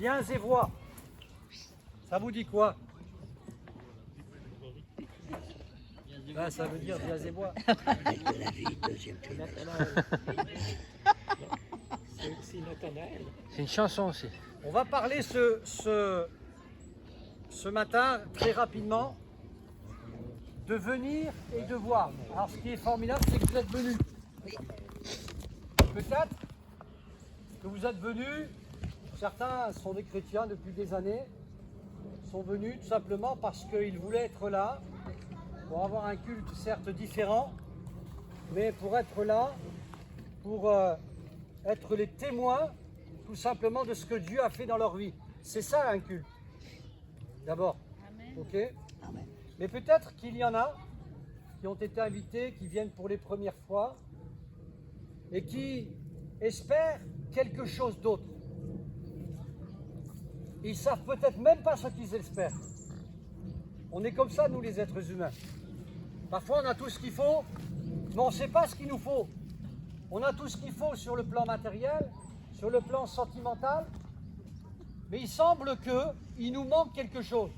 Viens et vois. Ça vous dit quoi? Ben, ça veut dire viens et vois. Avec de la vie, deuxième trimestre. C'est Nathanaël. C'est une chanson aussi. On va parler ce matin, très rapidement, de venir et de voir. Alors ce qui est formidable, c'est que vous êtes venus. Peut-être que vous êtes venus, certains sont des chrétiens depuis des années, sont venus tout simplement parce qu'ils voulaient être là, pour avoir un culte certes différent, mais pour être là, pour être les témoins tout simplement de ce que Dieu a fait dans leur vie. C'est ça un culte. D'abord. Ok. Amen. Mais peut-être qu'il y en a qui ont été invités, qui viennent pour les premières fois et qui espèrent quelque chose d'autre. Ils savent peut-être même pas ce qu'ils espèrent. On est comme ça, nous les êtres humains. Parfois on a tout ce qu'il faut, mais on ne sait pas ce qu'il nous faut. On a tout ce qu'il faut sur le plan matériel, sur le plan sentimental, mais il semble qu'il nous manque quelque chose.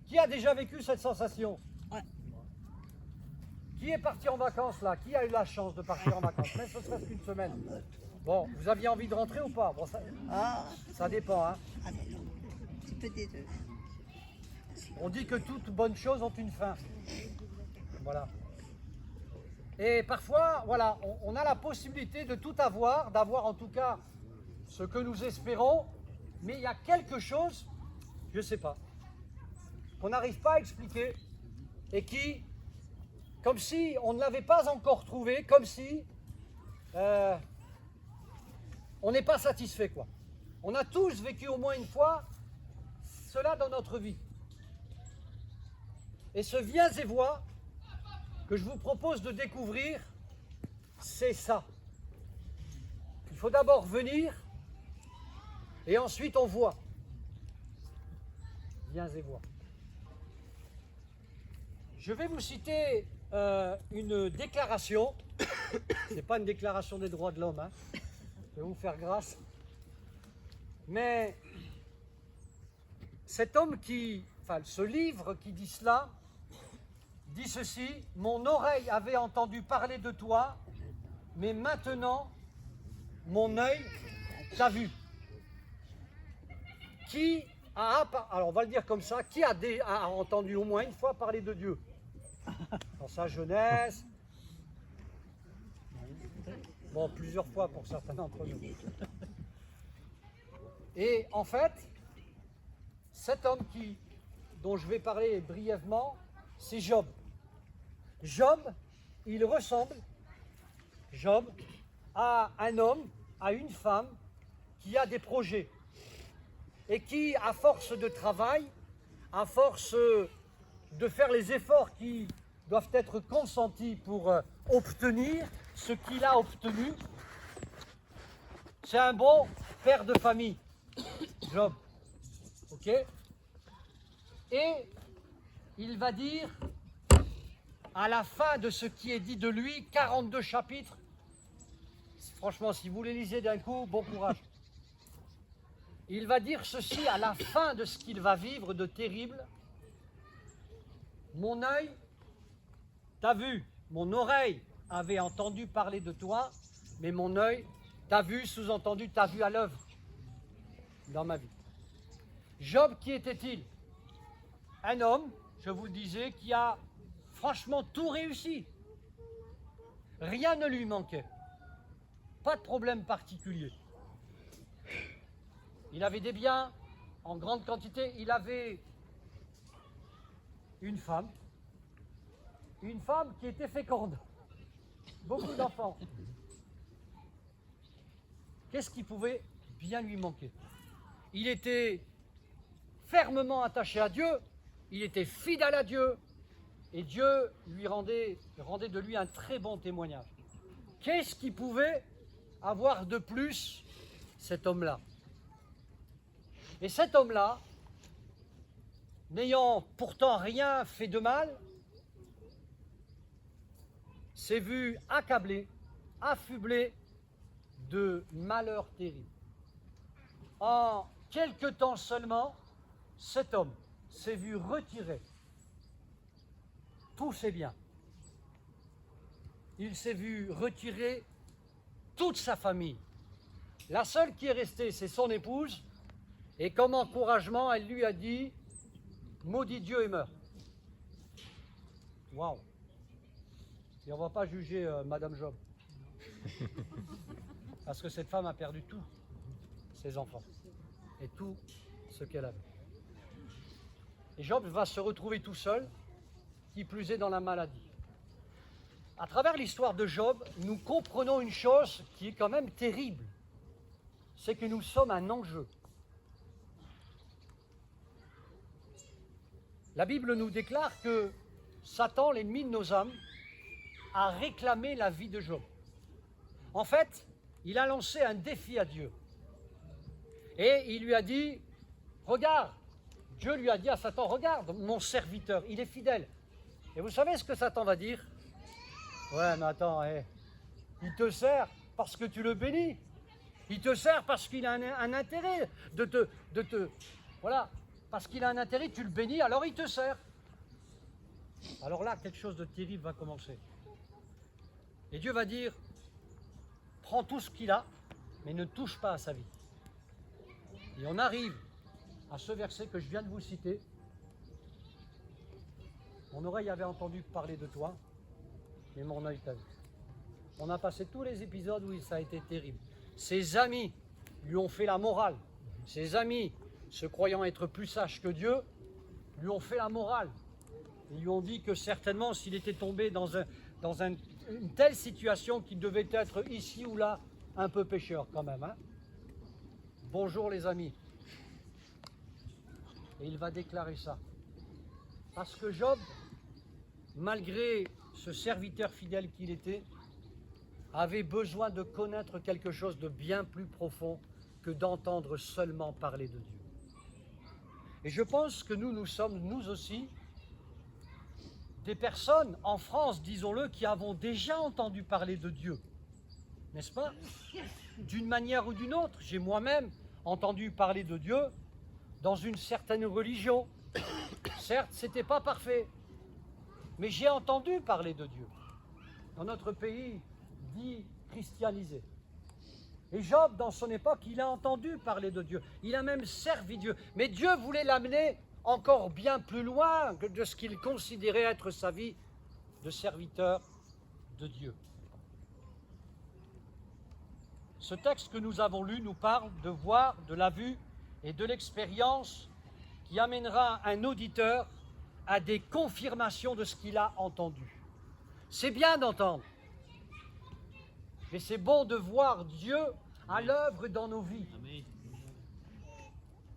Qui a déjà vécu cette sensation? Ouais. Qui est parti en vacances là? Qui a eu la chance de partir en vacances? Même ce serait qu'une semaine. Bon, vous aviez envie de rentrer ou pas? Bon, ça dépend, hein. Ah mais non, un petit peu des deux. On dit que toutes bonnes choses ont une fin. Voilà. Et parfois, voilà, on a la possibilité de tout avoir, d'avoir en tout cas ce que nous espérons, mais il y a quelque chose, je ne sais pas, qu'on n'arrive pas à expliquer et qui, comme si on ne l'avait pas encore trouvé, comme si on n'est pas satisfait, quoi. On a tous vécu au moins une fois cela dans notre vie. Et ce viens et vois que je vous propose de découvrir, c'est ça. Il faut d'abord venir et ensuite on voit. Viens et vois. Je vais vous citer une déclaration. Ce n'est pas une déclaration des droits de l'homme, hein. Je vais vous faire grâce. Mais cet homme ce livre qui dit cela, dit ceci: mon oreille avait entendu parler de toi, mais maintenant mon œil t'a vu. Qui a, alors on va le dire comme ça, qui a entendu au moins une fois parler de Dieu dans sa jeunesse? Bon, plusieurs fois pour certains d'entre nous. Et en fait, cet homme dont je vais parler brièvement, c'est Job. Job, il ressemble, Job, à un homme, à une femme qui a des projets et qui, à force de travail, à force de faire les efforts qui doivent être consentis pour obtenir ce qu'il a obtenu, c'est un bon père de famille, Job. Ok? Et il va dire, à la fin de ce qui est dit de lui, 42 chapitres, franchement, si vous les lisez d'un coup, bon courage. Il va dire ceci à la fin de ce qu'il va vivre de terrible. Mon œil t'a vu, mon oreille avait entendu parler de toi, mais mon œil t'a vu, sous-entendu, t'a vu à l'œuvre dans ma vie. Job, qui était-il? Un homme, je vous le disais, qui a franchement tout réussi. Rien ne lui manquait. Pas de problème particulier. Il avait des biens en grande quantité. Il avait une femme qui était féconde. Beaucoup d'enfants. Qu'est-ce qui pouvait bien lui manquer? Il était fermement attaché à Dieu. Il était fidèle à Dieu. Et Dieu lui rendait de lui un très bon témoignage. Qu'est-ce qui pouvait avoir de plus cet homme-là? Et cet homme-là, n'ayant pourtant rien fait de mal, s'est vu accablé, affublé de malheurs terribles. En quelque temps seulement, cet homme s'est vu retirer tous ses biens. Il s'est vu retirer toute sa famille. La seule qui est restée, c'est son épouse. Et comme encouragement, elle lui a dit « Maudit Dieu et meurs ». Waouh! Et on ne va pas juger Madame Job. Parce que cette femme a perdu tout, ses enfants, et tout ce qu'elle avait. Et Job va se retrouver tout seul, qui plus est dans la maladie. À travers l'histoire de Job, nous comprenons une chose qui est quand même terrible. C'est que nous sommes un enjeu. La Bible nous déclare que Satan, l'ennemi de nos âmes, a réclamé la vie de Job. En fait, il a lancé un défi à Dieu. Et il lui a dit, regarde, Dieu lui a dit à Satan, regarde mon serviteur, il est fidèle. Et vous savez ce que Satan va dire? Ouais, mais attends, il te sert parce que tu le bénis. Il te sert parce qu'il a un intérêt voilà, parce qu'il a un intérêt, tu le bénis, alors il te sert. Alors là, quelque chose de terrible va commencer. Et Dieu va dire, prends tout ce qu'il a, mais ne touche pas à sa vie. Et on arrive à ce verset que je viens de vous citer. Mon oreille avait entendu parler de toi, mais mon œil t'a vu. On a passé tous les épisodes où ça a été terrible. Ses amis lui ont fait la morale. Ses amis, se croyant être plus sages que Dieu, lui ont fait la morale. Ils lui ont dit que certainement, s'il était tombé dans une telle situation qu'il devait être ici ou là, un peu pécheur quand même. Hein. Bonjour les amis. Et il va déclarer ça. Parce que Job, malgré ce serviteur fidèle qu'il était, avait besoin de connaître quelque chose de bien plus profond que d'entendre seulement parler de Dieu. Et je pense que nous sommes, nous aussi, des personnes en France, disons-le, qui avons déjà entendu parler de Dieu. N'est-ce pas? D'une manière ou d'une autre, j'ai moi-même entendu parler de Dieu dans une certaine religion. Certes, ce n'était pas parfait, mais j'ai entendu parler de Dieu. Dans notre pays dit christianisé. Et Job, dans son époque, il a entendu parler de Dieu. Il a même servi Dieu. Mais Dieu voulait l'amener encore bien plus loin que de ce qu'il considérait être sa vie de serviteur de Dieu. Ce texte que nous avons lu nous parle de voir, de la vue et de l'expérience qui amènera un auditeur à des confirmations de ce qu'il a entendu. C'est bien d'entendre, mais c'est bon de voir Dieu à l'œuvre dans nos vies.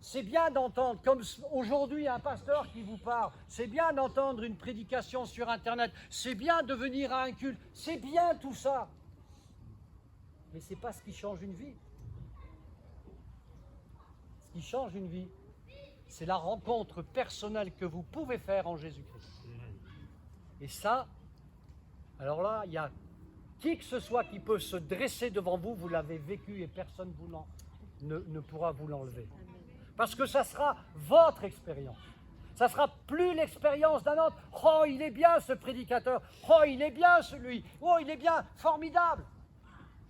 C'est bien d'entendre, comme aujourd'hui un pasteur qui vous parle, c'est bien d'entendre une prédication sur Internet, c'est bien de venir à un culte, c'est bien tout ça. Mais ce n'est pas ce qui change une vie. Ce qui change une vie, c'est la rencontre personnelle que vous pouvez faire en Jésus-Christ. Et ça, alors là, il y a qui que ce soit qui peut se dresser devant vous, vous l'avez vécu et personne ne pourra vous l'enlever. Parce que ça sera votre expérience. Ça sera plus l'expérience d'un autre. Oh, il est bien ce prédicateur. Oh, il est bien celui. Oh, il est bien, formidable.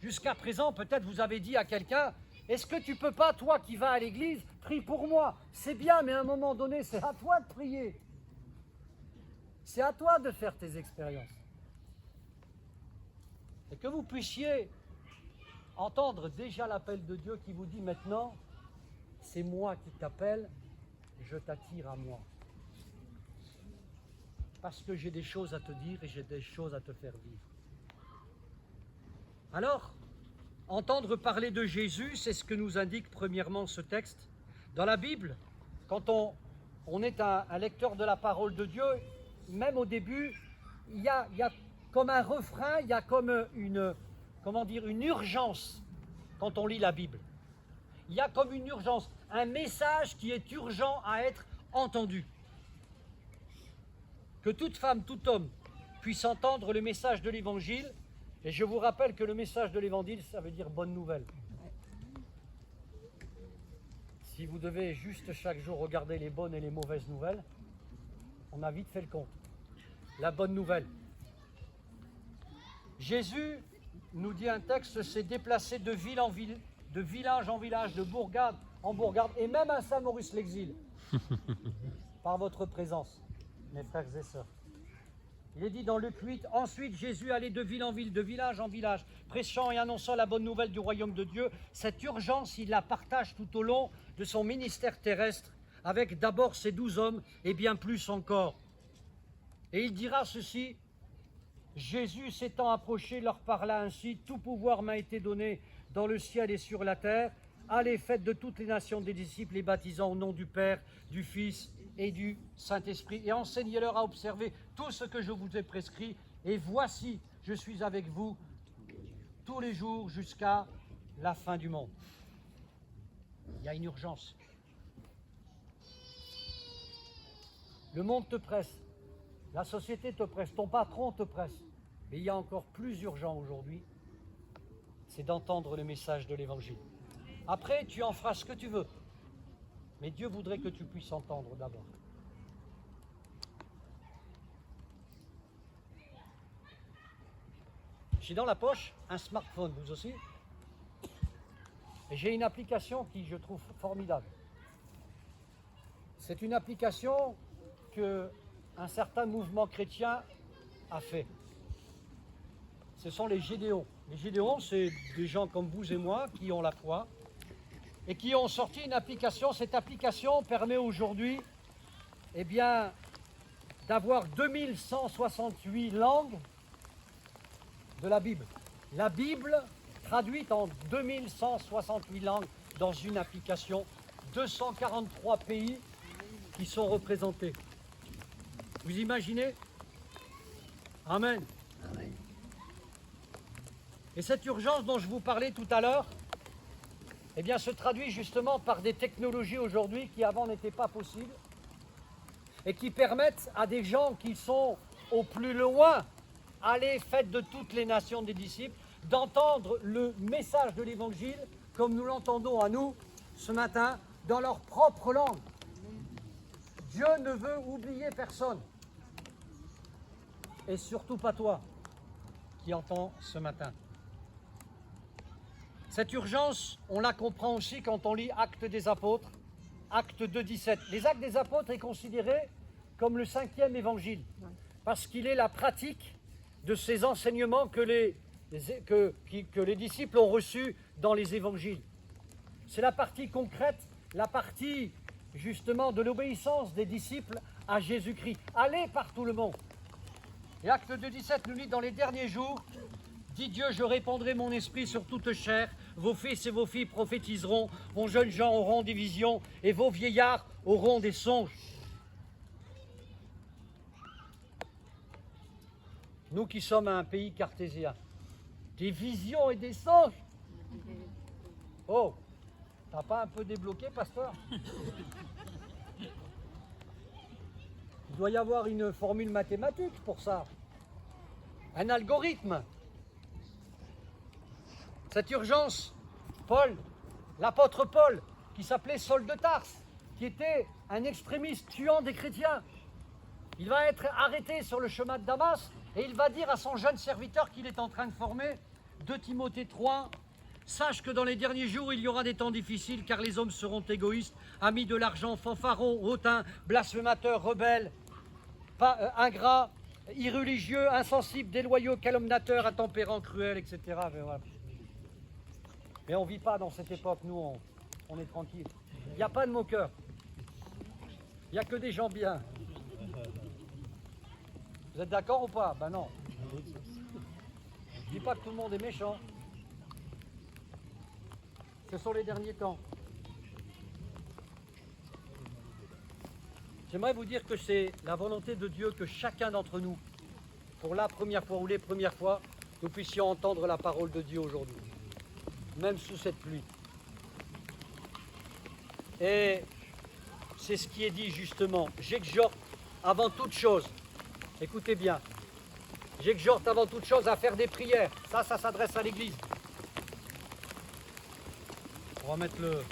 Jusqu'à présent, peut-être vous avez dit à quelqu'un, est-ce que tu peux pas, toi qui vas à l'église, prie pour moi? C'est bien, mais à un moment donné, c'est à toi de prier. C'est à toi de faire tes expériences. Et que vous puissiez entendre déjà l'appel de Dieu qui vous dit maintenant, c'est moi qui t'appelle, je t'attire à moi. Parce que j'ai des choses à te dire et j'ai des choses à te faire vivre. Alors, entendre parler de Jésus, c'est ce que nous indique premièrement ce texte. Dans la Bible, quand on est un lecteur de la parole de Dieu, même au début, il y a comme un refrain, il y a comme une urgence quand on lit la Bible. Il y a comme une urgence, un message qui est urgent à être entendu. Que toute femme, tout homme puisse entendre le message de l'Évangile. Et je vous rappelle que le message de l'Évangile, ça veut dire bonne nouvelle. Si vous devez juste chaque jour regarder les bonnes et les mauvaises nouvelles, on a vite fait le compte. La bonne nouvelle. Jésus, nous dit un texte, s'est déplacé de ville en ville, de village en village, de bourgade en bourgade, et même à Saint-Maurice l'exil, par votre présence, mes frères et sœurs. Il est dit dans Luc 8, ensuite Jésus allait de ville en ville, de village en village, prêchant et annonçant la bonne nouvelle du royaume de Dieu. Cette urgence, il la partage tout au long de son ministère terrestre, avec d'abord ces 12 hommes et bien plus encore. Et il dira ceci, Jésus s'étant approché leur parla ainsi, tout pouvoir m'a été donné dans le ciel et sur la terre. Allez, faites de toutes les nations des disciples, les baptisant au nom du Père, du Fils et du Saint-Esprit, et enseignez-leur à observer tout ce que je vous ai prescrit. Et voici, je suis avec vous tous les jours jusqu'à la fin du monde. Il y a une urgence. Le monde te presse, la société te presse, ton patron te presse. Mais il y a encore plus urgent aujourd'hui, c'est d'entendre le message de l'Évangile. Après, tu en feras ce que tu veux. Mais Dieu voudrait que tu puisses entendre d'abord. J'ai dans la poche un smartphone, vous aussi. Et j'ai une application qui je trouve formidable. C'est une application qu'un certain mouvement chrétien a fait. Ce sont les Gédéons. Les Gédéons, c'est des gens comme vous et moi qui ont la foi et qui ont sorti une application. Cette application permet aujourd'hui d'avoir 2168 langues de la Bible. La Bible traduite en 2168 langues dans une application, 243 pays qui sont représentés. Vous imaginez? Amen. Amen. Et cette urgence dont je vous parlais tout à l'heure, se traduit justement par des technologies aujourd'hui qui avant n'étaient pas possibles et qui permettent à des gens qui sont au plus loin, allez, faites de toutes les nations des disciples, d'entendre le message de l'Évangile comme nous l'entendons à nous ce matin dans leur propre langue. Dieu ne veut oublier personne. Et surtout pas toi qui entends ce matin. Cette urgence, on la comprend aussi quand on lit Actes des Apôtres, Actes 2,17. Les Actes des Apôtres est considéré comme le 5e évangile, parce qu'il est la pratique de ces enseignements que les disciples ont reçus dans les évangiles. C'est la partie concrète, la partie justement de l'obéissance des disciples à Jésus-Christ. Allez par tout le monde. Et Acte 2,17 nous dit, dans les derniers jours, dit Dieu, je répandrai mon esprit sur toute chair, vos fils et vos filles prophétiseront, vos jeunes gens auront des visions, et vos vieillards auront des songes. Nous qui sommes un pays cartésien, des visions et des songes. Oh, t'as pas un peu débloqué, pasteur? Il doit y avoir une formule mathématique pour ça, un algorithme. Cette urgence, Paul, l'apôtre Paul, qui s'appelait Saul de Tarse, qui était un extrémiste tuant des chrétiens, il va être arrêté sur le chemin de Damas et il va dire à son jeune serviteur qu'il est en train de former, 2 Timothée 3, « Sache que dans les derniers jours, il y aura des temps difficiles, car les hommes seront égoïstes, amis de l'argent, fanfarons, hautains, blasphémateurs, rebelles, ingrats, irreligieux, insensibles, déloyaux, calomniateurs, intempérants, cruels, etc. » Mais on ne vit pas dans cette époque, nous, on est tranquille. Il n'y a pas de moqueurs. Il n'y a que des gens bien. Vous êtes d'accord ou pas? Ben non. Je ne dis pas que tout le monde est méchant. Ce sont les derniers temps. J'aimerais vous dire que c'est la volonté de Dieu que chacun d'entre nous, pour la première fois ou les premières fois, nous puissions entendre la parole de Dieu aujourd'hui, même sous cette pluie. Et c'est ce qui est dit justement. J'exhorte avant toute chose, écoutez bien, j'exhorte avant toute chose à faire des prières. Ça s'adresse à l'Église. On va mettre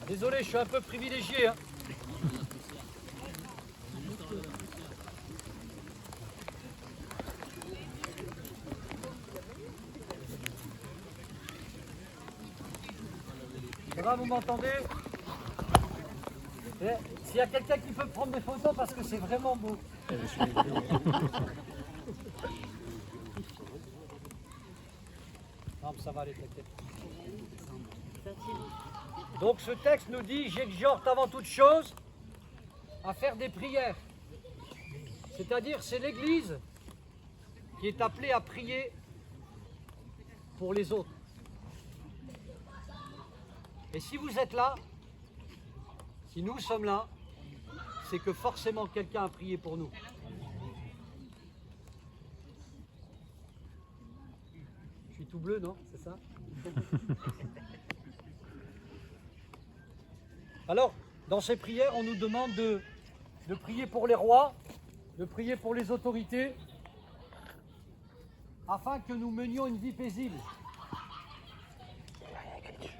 Désolé, je suis un peu privilégié. Hein. Ça va, vous m'entendez? S'il y a quelqu'un qui peut prendre des photos parce que c'est vraiment beau. Non, mais ça va aller, t'inquiète. Donc ce texte nous dit, j'exhorte avant toute chose à faire des prières. C'est-à-dire, c'est l'Église qui est appelée à prier pour les autres. Et si vous êtes là, si nous sommes là, c'est que forcément quelqu'un a prié pour nous. Je suis tout bleu, non? C'est ça? Alors, dans ces prières, on nous demande de prier pour les rois, de prier pour les autorités, afin que nous menions une vie paisible.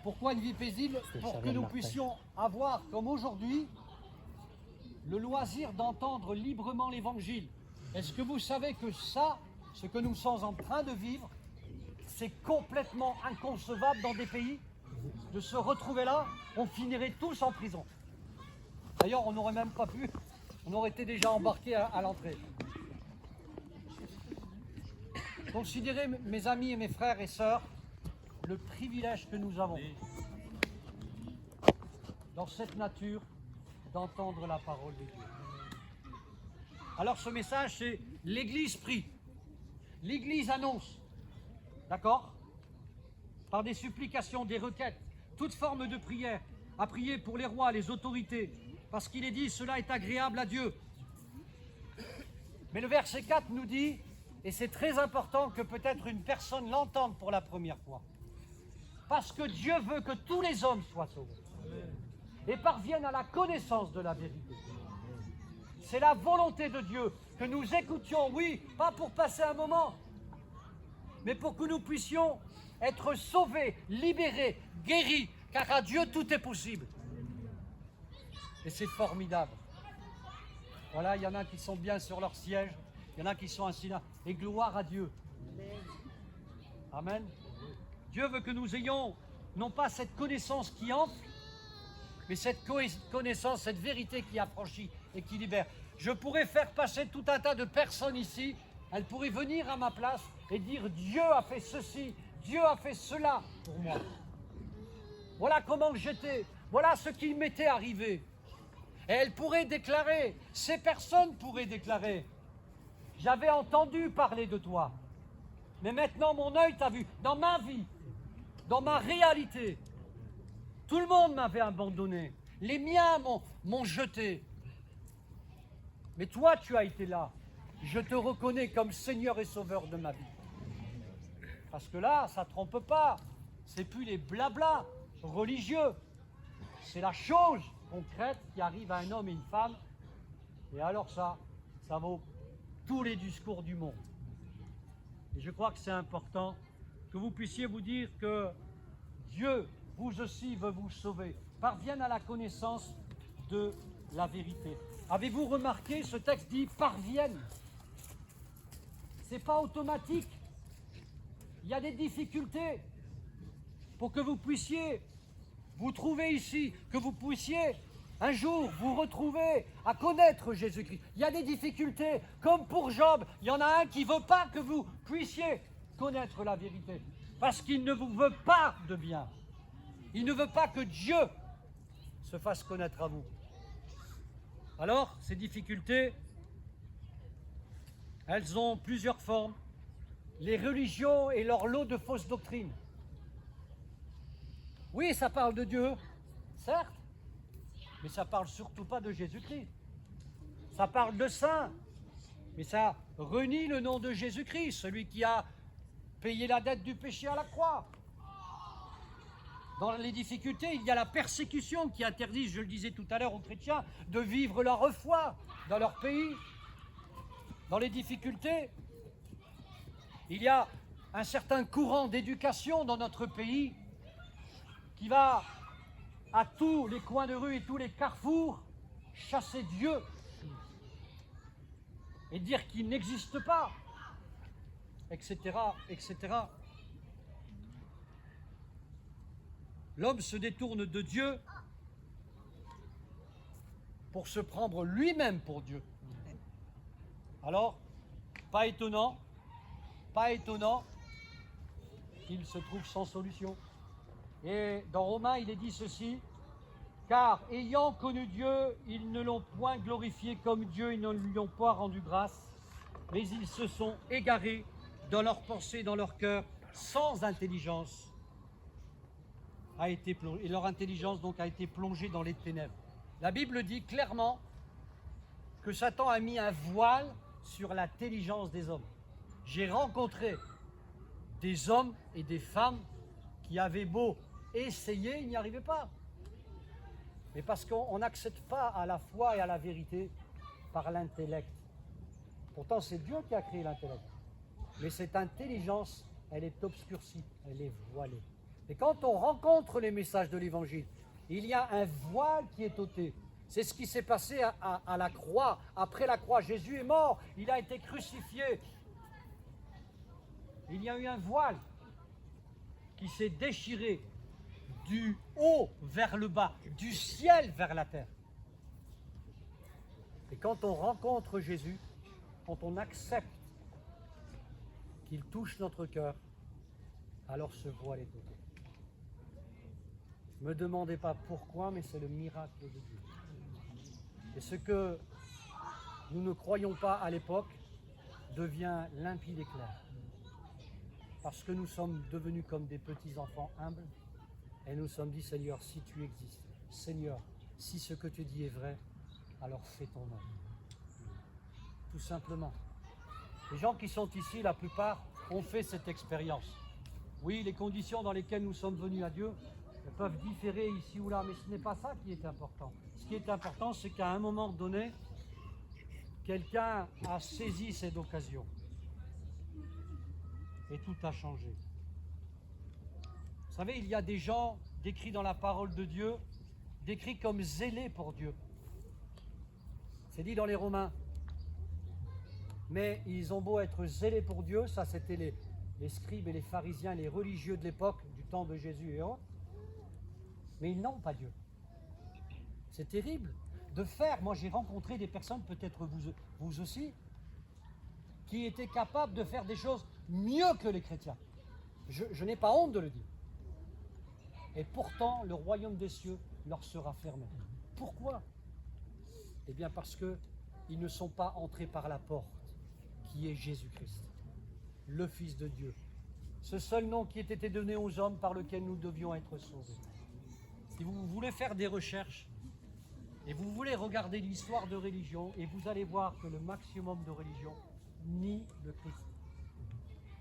Pourquoi une vie paisible? Pour que nous puissions avoir, comme aujourd'hui, le loisir d'entendre librement l'Évangile. Est-ce que vous savez que ça, ce que nous sommes en train de vivre, c'est complètement inconcevable dans des pays? De se retrouver là, on finirait tous en prison. D'ailleurs, on n'aurait même pas pu, on aurait été déjà embarqués à l'entrée. Considérez, mes amis et mes frères et sœurs, le privilège que nous avons dans cette nature d'entendre la parole de Dieu. Alors ce message, c'est l'Église prie, l'Église annonce, d'accord? Par des supplications, des requêtes, toute forme de prière, à prier pour les rois, les autorités, parce qu'il est dit, cela est agréable à Dieu. Mais le verset 4 nous dit, et c'est très important que peut-être une personne l'entende pour la première fois, parce que Dieu veut que tous les hommes soient sauvés et parviennent à la connaissance de la vérité. C'est la volonté de Dieu que nous écoutions, oui, pas pour passer un moment, mais pour que nous puissions être sauvés, libérés, guéris, car à Dieu tout est possible. Et c'est formidable. Voilà, il y en a qui sont bien sur leur siège, il y en a qui sont assis là, et gloire à Dieu. Amen. Dieu veut que nous ayons non pas cette connaissance qui enfle, mais cette connaissance, cette vérité qui affranchit et qui libère. Je pourrais faire passer tout un tas de personnes ici, elles pourraient venir à ma place et dire Dieu a fait ceci, Dieu a fait cela pour moi. Voilà comment j'étais, voilà ce qui m'était arrivé. Et elles pourraient déclarer, ces personnes pourraient déclarer, j'avais entendu parler de toi, mais maintenant mon œil t'a vu, dans ma vie, dans ma réalité. Tout le monde m'avait abandonné, les miens m'ont jeté. Mais toi, tu as été là. Je te reconnais comme Seigneur et Sauveur de ma vie. Parce que là, ça ne trompe pas. C'est plus les blablas religieux. C'est la chose concrète qui arrive à un homme et une femme. Et alors ça vaut tous les discours du monde. Et je crois que c'est important que vous puissiez vous dire que Dieu, vous aussi, veut vous sauver. Parvienne à la connaissance de la vérité. Avez-vous remarqué, ce texte dit « parviennent ». Ce n'est pas automatique. Il y a des difficultés pour que vous puissiez vous trouver ici, que vous puissiez un jour vous retrouver à connaître Jésus-Christ. Il y a des difficultés, comme pour Job, il y en a un qui ne veut pas que vous puissiez connaître la vérité, parce qu'il ne vous veut pas de bien. Il ne veut pas que Dieu se fasse connaître à vous. Alors, ces difficultés, elles ont plusieurs formes. Les religions et leur lot de fausses doctrines. Oui, ça parle de Dieu, certes, mais ça parle surtout pas de Jésus-Christ. Ça parle de saints, mais ça renie le nom de Jésus-Christ, celui qui a payé la dette du péché à la croix. Dans les difficultés, il y a la persécution qui interdit, je le disais tout à l'heure aux chrétiens, de vivre leur foi dans leur pays. Dans les difficultés, il y a un certain courant d'éducation dans notre pays qui va à tous les coins de rue et tous les carrefours chasser Dieu et dire qu'il n'existe pas, etc., etc. L'homme se détourne de Dieu pour se prendre lui-même pour Dieu. Alors, pas étonnant qu'il se trouve sans solution. Et dans Romains, il est dit ceci, car ayant connu Dieu, ils ne l'ont point glorifié comme Dieu, ils ne lui ont pas rendu grâce, mais ils se sont égarés dans leurs pensées, dans leur cœur, sans intelligence. Et leur intelligence donc a été plongée dans les ténèbres. La Bible dit clairement que Satan a mis un voile sur l'intelligence des hommes. J'ai rencontré des hommes et des femmes qui avaient beau essayer, ils n'y arrivaient pas. Mais parce qu'on n'accède pas à la foi et à la vérité par l'intellect. Pourtant, c'est Dieu qui a créé l'intellect. Mais cette intelligence, elle est obscurcie, elle est voilée. Et quand on rencontre les messages de l'Évangile, il y a un voile qui est ôté. C'est ce qui s'est passé à la croix. Après la croix, Jésus est mort, il a été crucifié. Il y a eu un voile qui s'est déchiré du haut vers le bas, du ciel vers la terre. Et quand on rencontre Jésus, quand on accepte qu'il touche notre cœur, alors ce voile est ôté. Ne me demandez pas pourquoi, mais c'est le miracle de Dieu. Et ce que nous ne croyons pas à l'époque devient limpide et clair. Parce que nous sommes devenus comme des petits enfants humbles et nous sommes dit, Seigneur, si tu existes, Seigneur, si ce que tu dis est vrai, alors fais ton œuvre. Tout simplement. Les gens qui sont ici, la plupart, ont fait cette expérience. Oui, les conditions dans lesquelles nous sommes venus à Dieu peuvent différer ici ou là, mais ce n'est pas ça qui est important. Ce qui est important, c'est qu'à un moment donné, quelqu'un a saisi cette occasion. Et tout a changé. Vous savez, il y a des gens décrits dans la parole de Dieu, décrits comme zélés pour Dieu. C'est dit dans les Romains. Mais ils ont beau être zélés pour Dieu, ça c'était les scribes et les pharisiens, les religieux de l'époque, du temps de Jésus et autres, mais ils n'ont pas Dieu. C'est terrible de faire. Moi j'ai rencontré des personnes, peut-être vous aussi, qui étaient capables de faire des choses mieux que les chrétiens. Je n'ai pas honte de le dire. Et pourtant, le royaume des cieux leur sera fermé. Pourquoi? Eh bien parce qu'ils ne sont pas entrés par la porte, qui est Jésus-Christ, le Fils de Dieu. Ce seul nom qui ait été donné aux hommes par lequel nous devions être sauvés. Si vous voulez faire des recherches, et vous voulez regarder l'histoire de religion, et vous allez voir que le maximum de religions nie le Christ.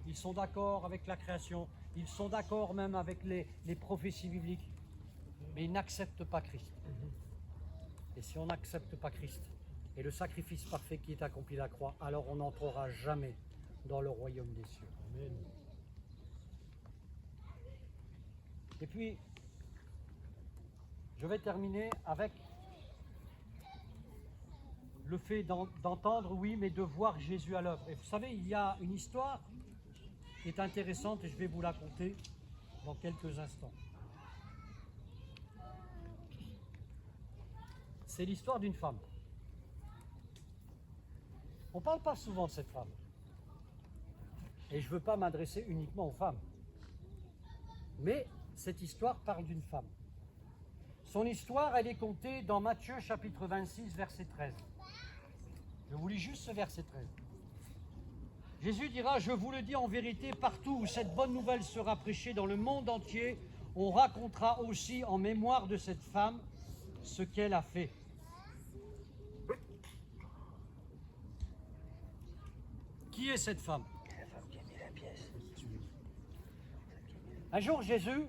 Ils sont d'accord avec la création, ils sont d'accord même avec les prophéties bibliques, mais ils n'acceptent pas Christ. Et si on n'accepte pas Christ et le sacrifice parfait qui est accompli à la croix, alors on n'entrera jamais dans le royaume des cieux. Amen. Et puis, je vais terminer avec le fait d'entendre, oui, mais de voir Jésus à l'œuvre. Et vous savez, il y a une histoire qui est intéressante et je vais vous la conter dans quelques instants. C'est l'histoire d'une femme. On ne parle pas souvent de cette femme. Et je ne veux pas m'adresser uniquement aux femmes. Mais cette histoire parle d'une femme. Son histoire, elle est contée dans Matthieu chapitre 26, verset 13. Je vous lis juste ce verset 13. Jésus dira, je vous le dis en vérité, partout où cette bonne nouvelle sera prêchée dans le monde entier, on racontera aussi en mémoire de cette femme ce qu'elle a fait. Qui est cette femme? La femme qui a mis la pièce. Un jour, Jésus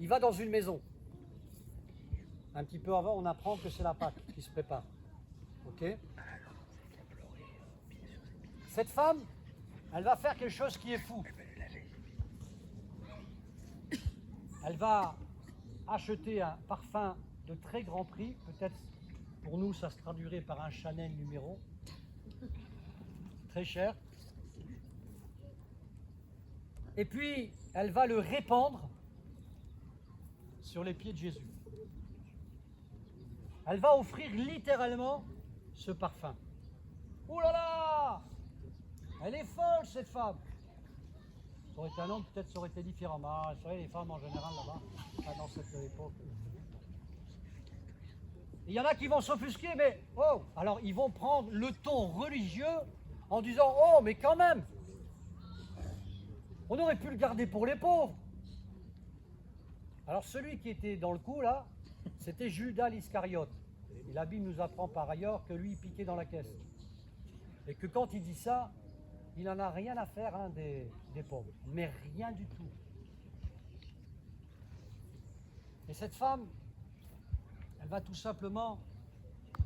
il va dans une maison. Un petit peu avant, on apprend que c'est la Pâque qui se prépare. Ok? Cette femme, elle va faire quelque chose qui est fou. Elle va acheter un parfum de très grand prix. Peut-être pour nous, ça se traduirait par un Chanel numéro. Très cher. Et puis, elle va le répandre sur les pieds de Jésus. Elle va offrir littéralement ce parfum. Oh là là! Elle est folle, cette femme! Ça aurait été un homme, peut-être ça aurait été différent. Mais vous savez, les femmes en général là-bas, pas dans cette époque. Il y en a qui vont s'offusquer, mais oh! Alors ils vont prendre le ton religieux en disant oh, mais quand même! On aurait pu le garder pour les pauvres. Alors celui qui était dans le coup là, c'était Judas l'Iscariote. Et la Bible nous apprend par ailleurs que lui il piquait dans la caisse. Et que quand il dit ça, il n'en a rien à faire hein, des pauvres. Mais rien du tout. Et cette femme, elle va tout simplement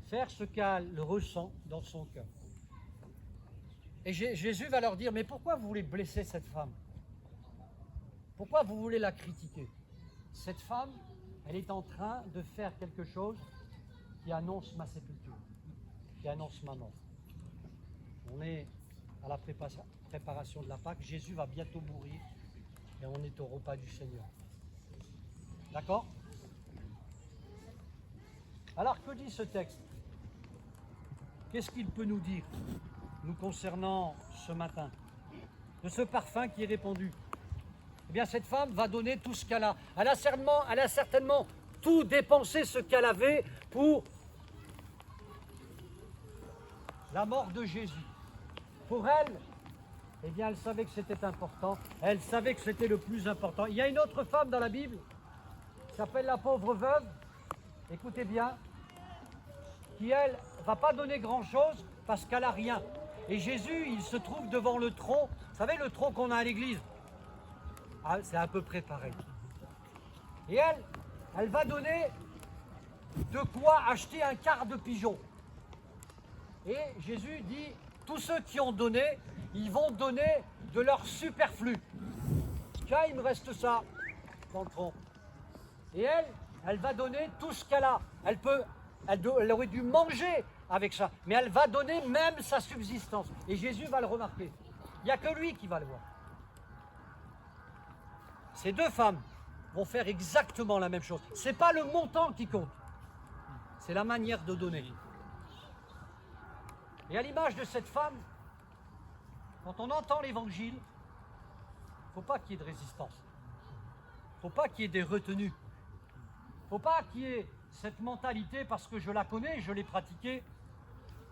faire ce qu'elle ressent dans son cœur. Et Jésus va leur dire, mais pourquoi vous voulez blesser cette femme? Pourquoi vous voulez la critiquer? Cette femme, elle est en train de faire quelque chose qui annonce ma sépulture, qui annonce ma mort. On est à la préparation de la Pâque. Jésus va bientôt mourir et on est au repas du Seigneur. D'accord? Alors, que dit ce texte? Qu'est-ce qu'il peut nous dire, nous concernant ce matin, de ce parfum qui est répandu? Eh bien, cette femme va donner tout ce qu'elle a. Elle a certainement tout dépensé ce qu'elle avait pour la mort de Jésus. Pour elle, eh bien, elle savait que c'était important. Elle savait que c'était le plus important. Il y a une autre femme dans la Bible qui s'appelle la pauvre veuve. Écoutez bien, qui elle va pas donner grand-chose parce qu'elle a rien. Et Jésus, il se trouve devant le tronc. Vous savez, le tronc qu'on a à l'église. Ah, c'est à peu près pareil. Et elle va donner de quoi acheter un quart de pigeon. Et Jésus dit, tous ceux qui ont donné, ils vont donner de leur superflu. Tiens, il me reste ça dans le tronc. Et elle va donner tout ce qu'elle a. Elle aurait dû manger avec ça, mais elle va donner même sa subsistance. Et Jésus va le remarquer. Il n'y a que lui qui va le voir. Ces deux femmes vont faire exactement la même chose. Ce n'est pas le montant qui compte, c'est la manière de donner. Et à l'image de cette femme, quand on entend l'évangile, il ne faut pas qu'il y ait de résistance. Il ne faut pas qu'il y ait des retenues. Il ne faut pas qu'il y ait cette mentalité, parce que je la connais, je l'ai pratiquée.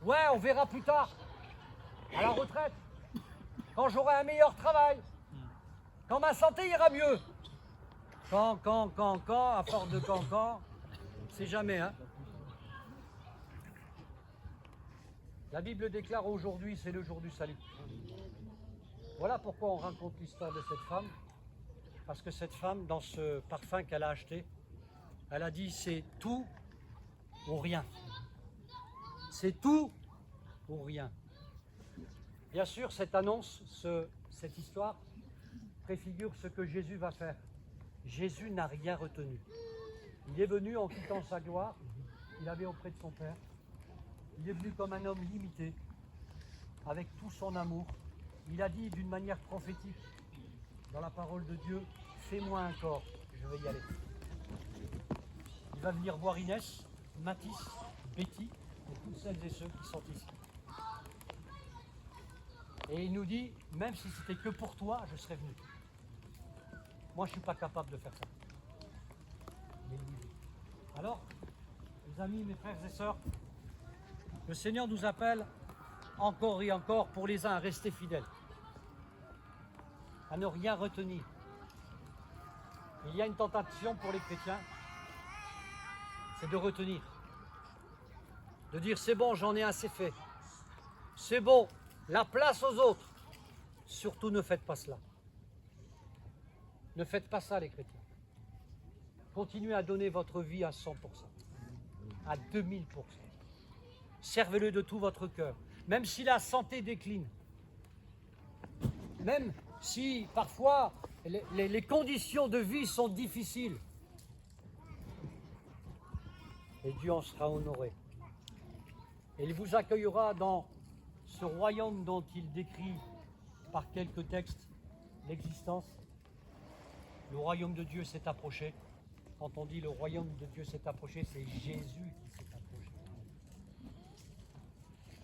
Ouais, on verra plus tard, à la retraite, quand j'aurai un meilleur travail, quand ma santé ira mieux. Quand, à force de quand, c'est jamais, hein. La Bible déclare aujourd'hui, c'est le jour du salut. Voilà pourquoi on raconte l'histoire de cette femme. Parce que cette femme, dans ce parfum qu'elle a acheté, elle a dit c'est tout ou rien. C'est tout ou rien. Bien sûr, cette annonce, cette histoire, préfigure ce que Jésus va faire. Jésus n'a rien retenu. Il est venu en quittant sa gloire qu'il avait auprès de son Père. Il est venu comme un homme limité, avec tout son amour. Il a dit d'une manière prophétique, dans la parole de Dieu, fais-moi un corps, je vais y aller. Il va venir voir Inès, Mathis, Betty, et toutes celles et ceux qui sont ici. Et il nous dit, même si c'était que pour toi, je serais venu. Moi, je ne suis pas capable de faire ça. Mais lui, oui. Alors, mes amis, mes frères et sœurs, le Seigneur nous appelle encore et encore pour les uns à rester fidèles, à ne rien retenir. Il y a une tentation pour les chrétiens, c'est de retenir, de dire c'est bon, j'en ai assez fait, c'est bon, la place aux autres. Surtout ne faites pas cela. Ne faites pas ça les chrétiens. continuez à donner votre vie à 100%, à 2000%. Servez-le de tout votre cœur, même si la santé décline, même si parfois les conditions de vie sont difficiles. Et Dieu en sera honoré. Et il vous accueillera dans ce royaume dont il décrit par quelques textes l'existence. Le royaume de Dieu s'est approché. Quand on dit le royaume de Dieu s'est approché, c'est Jésus qui s'est approché.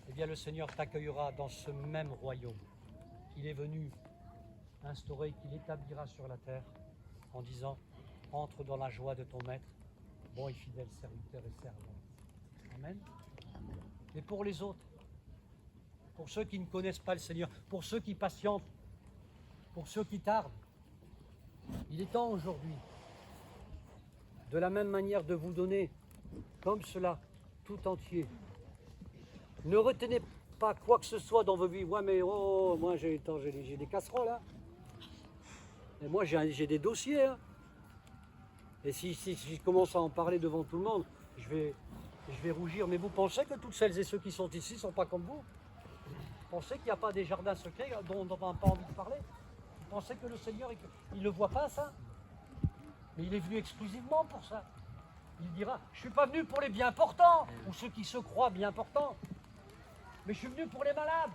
Eh bien, le Seigneur t'accueillera dans ce même royaume qu'il est venu instaurer, qu'il établira sur la terre, en disant « Entre dans la joie de ton maître, bon et fidèle serviteur et servant. » Amen. Et pour les autres, pour ceux qui ne connaissent pas le Seigneur, pour ceux qui patientent, pour ceux qui tardent, il est temps aujourd'hui, de la même manière, de vous donner, comme cela, tout entier. Ne retenez pas quoi que ce soit dans vos vies. Ouais, mais oh, moi j'ai des casseroles, hein. Et moi j'ai des dossiers, hein. Et si je commence à en parler devant tout le monde, je vais rougir. Mais vous pensez que toutes celles et ceux qui sont ici ne sont pas comme vous? Vous pensez qu'il n'y a pas des jardins secrets dont on n'a pas envie de parler? Vous pensez que le Seigneur, il ne le voit pas, ça? Mais il est venu exclusivement pour ça. Il dira, je ne suis pas venu pour les bien portants, ou ceux qui se croient bien portants, mais je suis venu pour les malades,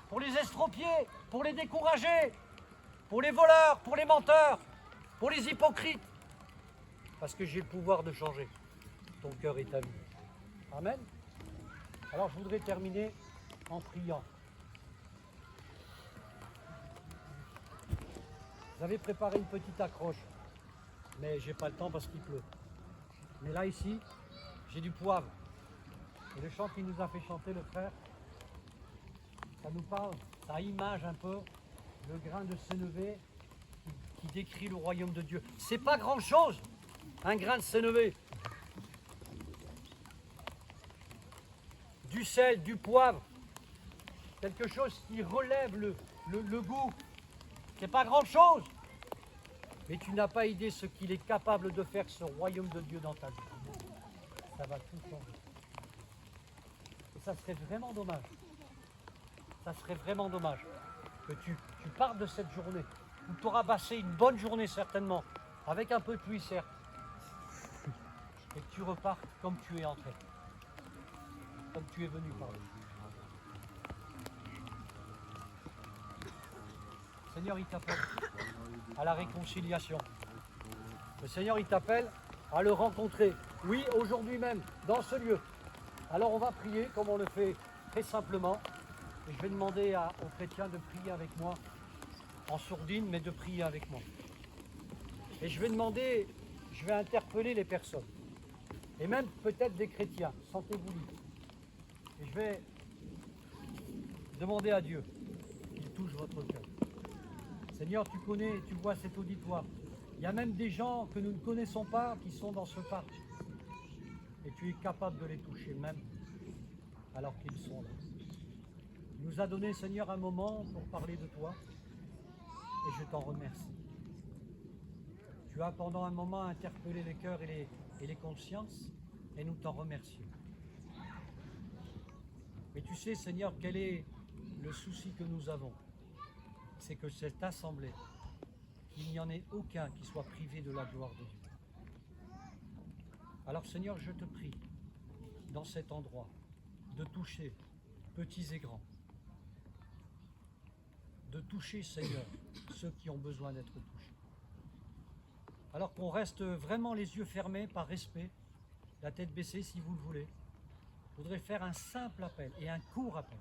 pour les estropiés, pour les découragés, pour les voleurs, pour les menteurs, pour les hypocrites, parce que j'ai le pouvoir de changer ton cœur et ta vie. Amen. Alors je voudrais terminer en priant. J'avais préparé une petite accroche, mais j'ai pas le temps parce qu'il pleut. Mais là ici, j'ai du poivre. Et le chant qu'il nous a fait chanter le frère, ça nous parle, ça image un peu le grain de sénévé qui décrit le royaume de Dieu. C'est pas grand chose, un grain de sénévé. Du sel, du poivre, quelque chose qui relève le goût. C'est pas grand chose, mais tu n'as pas idée ce qu'il est capable de faire, ce royaume de Dieu dans ta vie. Ça va tout changer. Et ça serait vraiment dommage. Ça serait vraiment dommage que tu partes de cette journée où tu auras passé une bonne journée certainement, avec un peu de pluie certes, et que tu repartes comme tu es entré, comme tu es venu, pardon. Le Seigneur, il t'appelle à la réconciliation. Le Seigneur, il t'appelle à le rencontrer. Oui, aujourd'hui même, dans ce lieu. Alors on va prier comme on le fait très simplement. Et je vais demander aux chrétiens de prier avec moi, en sourdine, mais de prier avec moi. Et je vais interpeller les personnes. Et même peut-être des chrétiens. Sentez-vous libres. Et je vais demander à Dieu qu'il touche votre cœur. Seigneur, tu connais, tu vois cet auditoire. Il y a même des gens que nous ne connaissons pas qui sont dans ce parc. Et tu es capable de les toucher même alors qu'ils sont là. Tu nous as donné, Seigneur, un moment pour parler de toi. Et je t'en remercie. Tu as pendant un moment interpellé les cœurs et les consciences. Et nous t'en remercions. Mais tu sais, Seigneur, quel est le souci que nous avons? C'est que cette assemblée, il n'y en ait aucun qui soit privé de la gloire de Dieu. Alors Seigneur, je te prie, dans cet endroit, de toucher petits et grands, de toucher, Seigneur, ceux qui ont besoin d'être touchés. Alors qu'on reste vraiment les yeux fermés par respect, la tête baissée si vous le voulez, je voudrais faire un simple appel et un court appel.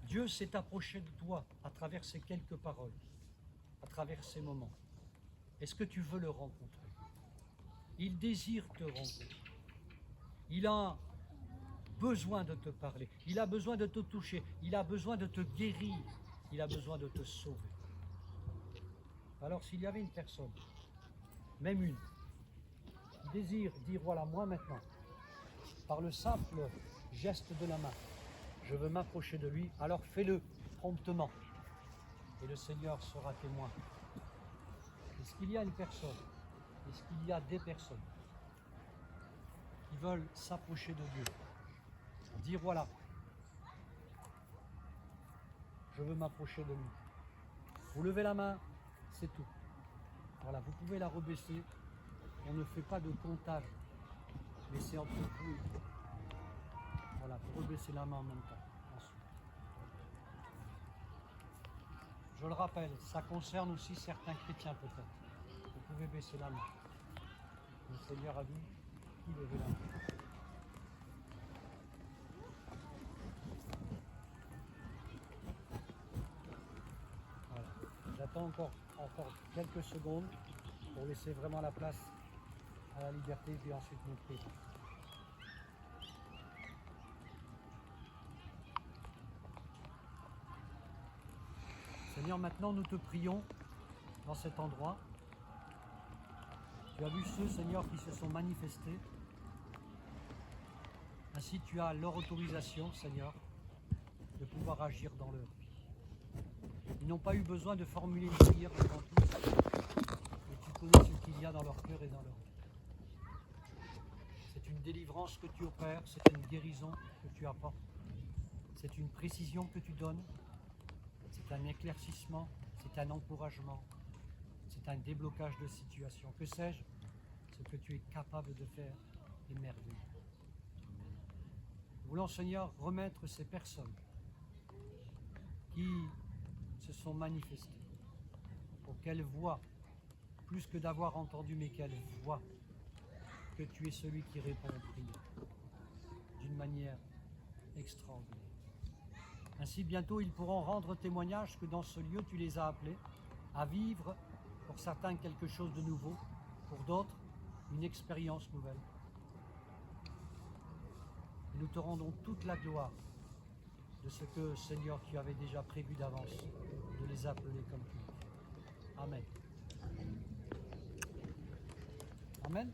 Dieu s'est approché de toi à travers ces quelques paroles, à travers ces moments. Est-ce que tu veux le rencontrer? Il désire te rencontrer. Il a besoin de te parler. Il a besoin de te toucher. Il a besoin de te guérir. Il a besoin de te sauver. Alors s'il y avait une personne, même une, qui désire dire, voilà, moi maintenant, par le simple geste de la main, je veux m'approcher de lui, alors fais-le promptement. Et le Seigneur sera témoin. Est-ce qu'il y a une personne Est-ce qu'il y a des personnes qui veulent s'approcher de Dieu, dire voilà, je veux m'approcher de lui. Vous levez la main, c'est tout. Voilà, vous pouvez la rebaisser. On ne fait pas de comptage, mais c'est entre vous. Voilà, vous rebaissez la main en même temps. Ensuite. Je le rappelle, ça concerne aussi certains chrétiens peut-être. Vous pouvez baisser la main. Le Seigneur a dit, qui levez la main. Voilà. J'attends encore quelques secondes pour laisser vraiment la place à la liberté, puis ensuite nous prions. Seigneur, maintenant nous te prions dans cet endroit. Tu as vu ceux, Seigneur, qui se sont manifestés. Ainsi, tu as leur autorisation, Seigneur, de pouvoir agir dans leur vie. Ils n'ont pas eu besoin de formuler une prière devant tous, mais tu connais ce qu'il y a dans leur cœur et dans leur vie. C'est une délivrance que tu opères, c'est une guérison que tu apportes, c'est une précision que tu donnes, c'est un éclaircissement, c'est un encouragement, c'est un déblocage de situation. Que sais-je? Ce que tu es capable de faire est merveilleux. Nous voulons, Seigneur, remettre ces personnes qui se sont manifestées pour qu'elles voient, plus que d'avoir entendu, mais qu'elles voient que tu es celui qui répond aux prières d'une manière extraordinaire. Ainsi, bientôt, ils pourront rendre témoignage que dans ce lieu, tu les as appelés à vivre, pour certains, quelque chose de nouveau, pour d'autres, une expérience nouvelle. Et nous te rendons toute la gloire de ce que, Seigneur, tu avais déjà prévu d'avance, de les appeler comme tu dis. Amen. Amen.